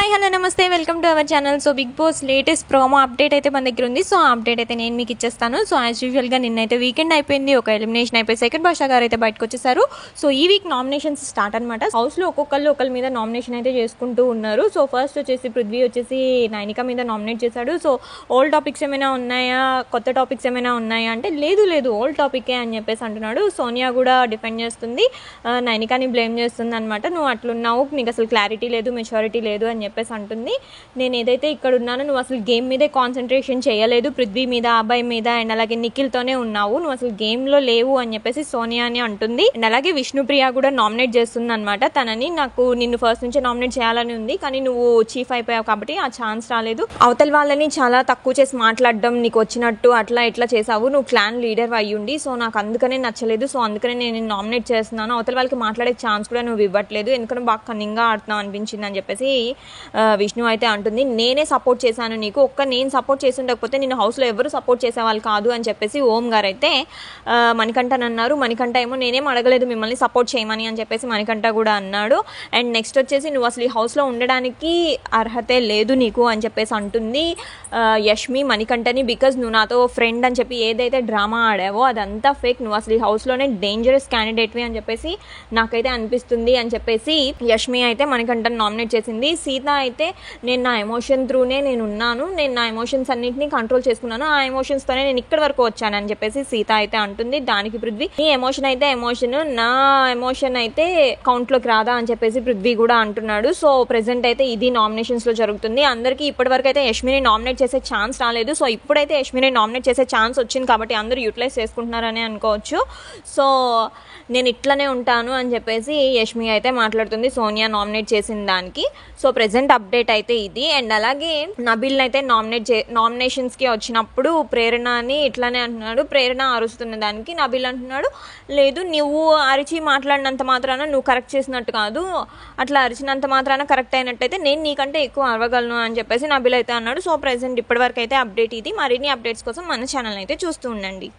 Hi hello నమస్తే welcome to our channel. So Bigg Boss latest promo update అయితే మన దగ్గర ఉంది. సో ఆ అప్డేట్ అయితే నేను మీకు ఇచ్చేస్తాను. సో యాజ్ యూజువల్గా నిన్నైతే వీకెండ్ అయిపోయింది, ఒక ఎలిమినేషన్ అయిపోయి సెకండ్ భాష గారు అయితే బయటకు వచ్చేసారు. సో ఈ వీక్ నామినేషన్స్ స్టార్ట్ అనమాట. హౌస్లో ఒకరి మీద నామినేషన్ అయితే చేసుకుంటూ ఉన్నారు. సో ఫస్ట్ వచ్చేసి పృథ్వీ వచ్చేసి నైనిక మీద నామినేట్ చేశాడు. సో ఓల్డ్ టాపిక్స్ ఏమైనా ఉన్నాయా, కొత్త టాపిక్స్ ఏమైనా ఉన్నాయా అంటే లేదు ఓల్డ్ టాపికే అని చెప్పేసి అంటున్నాడు. సోనియా కూడా డిఫెండ్ చేస్తుంది, నైనికాని బ్లేమ్ చేస్తుంది అనమాట. నువ్వు అట్లున్నావు, నీకు అసలు క్లారిటీ లేదు, మెచ్యూరిటీ లేదు అని చెప్పేసి అంటుంది. నేను ఏదైతే ఇక్కడ ఉన్నానో నువ్వు అసలు గేమ్ మీదే కాన్సన్ట్రేషన్ చేయలేదు, పృథ్వీ మీద, అబ్బాయి మీద అండ్ అలాగే నిఖిల్తోనే ఉన్నావు, నువ్వు అసలు గేమ్లో లేవు అని చెప్పేసి సోనియా అని అంటుంది. అండ్ అలాగే విష్ణుప్రియ కూడా నామినేట్ చేస్తుంది అనమాట తనని. నాకు నిన్ను ఫస్ట్ నుంచే నామినేట్ చేయాలని ఉంది, కానీ నువ్వు చీఫ్ అయిపోయావు కాబట్టి ఆ ఛాన్స్ రాలేదు. అవతల వాళ్ళని చాలా తక్కువ చేసి మాట్లాడడం, నీకు వచ్చినట్టు అట్లా ఇట్లా చేసావు, నువ్వు క్లాన్ లీడర్ అయ్యుండి. సో నాకు అందుకనే నచ్చలేదు, సో అందుకనే నేను నామినేట్ చేస్తున్నాను. అవతల వాళ్ళకి మాట్లాడే ఛాన్స్ కూడా నువ్వు ఇవ్వట్లేదు, ఎందుకంటే బాగా కన్నింగ్గా ఆడుతున్నావు అనిపించింది అని చెప్పేసి విష్ణు అయితే అంటుంది. నేనే సపోర్ట్ చేశాను నీకు, నేను సపోర్ట్ చేసి ఉండకపోతే నేను హౌస్లో ఎవరు సపోర్ట్ చేసేవాళ్ళు కాదు అని చెప్పేసి ఓం గారు అయితే మణికంఠని అన్నారు. మణికంఠ ఏమో నేనేం అడగలేదు మిమ్మల్ని సపోర్ట్ చేయమని అని చెప్పేసి మణికంఠ కూడా అన్నాడు. అండ్ నెక్స్ట్ వచ్చేసి నువ్వు అసలు ఈ హౌస్లో ఉండడానికి అర్హతే లేదు నీకు అని చెప్పేసి అంటుంది యష్మి మణికంఠని. బికాజ్ నువ్వు నాతో ఫ్రెండ్ అని చెప్పి ఏదైతే డ్రామా ఆడావో అదంతా ఫేక్, నువ్వు అసలు ఈ హౌస్లోనే డేంజరస్ క్యాండిడేట్వి అని చెప్పేసి నాకైతే అనిపిస్తుంది అని చెప్పేసి యష్మి అయితే మణికంఠని నామినేట్ చేసింది. సీత అయితే నేను నా ఎమోషన్ త్రూనే నేను ఉన్నాను, నేను నా ఎమోషన్స్ అన్నింటినీ కంట్రోల్ చేసుకున్నాను, ఆ ఎమోషన్స్తోనే నేను ఇక్కడి వరకు వచ్చాను అని చెప్పేసి సీత అయితే అంటుంది. దానికి పృథ్వీ నీ ఎమోషన్ అయితే ఎమోషన్, నా ఎమోషన్ అయితే కౌంట్లోకి రాదా అని చెప్పేసి పృథ్వీ కూడా అంటున్నాడు. సో ప్రెసెంట్ అయితే ఇది నామినేషన్స్లో జరుగుతుంది. అందరికీ ఇప్పటి వరకు అయితే యష్మిని నామినేట్ చేసే ఛాన్స్ రాలేదు. సో ఇప్పుడైతే యష్మిని నామినేట్ చేసే ఛాన్స్ వచ్చింది కాబట్టి అందరూ యూటిలైజ్ చేసుకుంటున్నారని అనుకోవచ్చు. సో నేను ఇట్లనే ఉంటాను అని చెప్పేసి యష్మి అయితే మాట్లాడుతుంది సోనియా నామినేట్ చేసిన దానికి. సో ప్రెసెంట్ అప్డేట్ అయితే ఇది. అండ్ అలాగే నబిల్ని అయితే నామినేషన్స్కి వచ్చినప్పుడు ప్రేరణని ఇట్లానే అంటున్నాడు. ప్రేరణ అరుస్తున్న దానికి నబిల్ అంటున్నాడు, లేదు నువ్వు అరిచి మాట్లాడినంత మాత్రాన నువ్వు కరెక్ట్ చేసినట్టు కాదు, అట్లా అరిచినంత మాత్రాన కరెక్ట్ అయినట్టయితే నేను నీకంటే ఎక్కువ అరవగలను అని చెప్పేసి నబిల్ అయితే అన్నాడు. సో ప్రెసెంట్ ఇప్పటివరకు అయితే అప్డేట్ ఇది. మరిన్ని అప్డేట్స్ కోసం మన ఛానల్ అయితే చూస్తూ ఉండండి.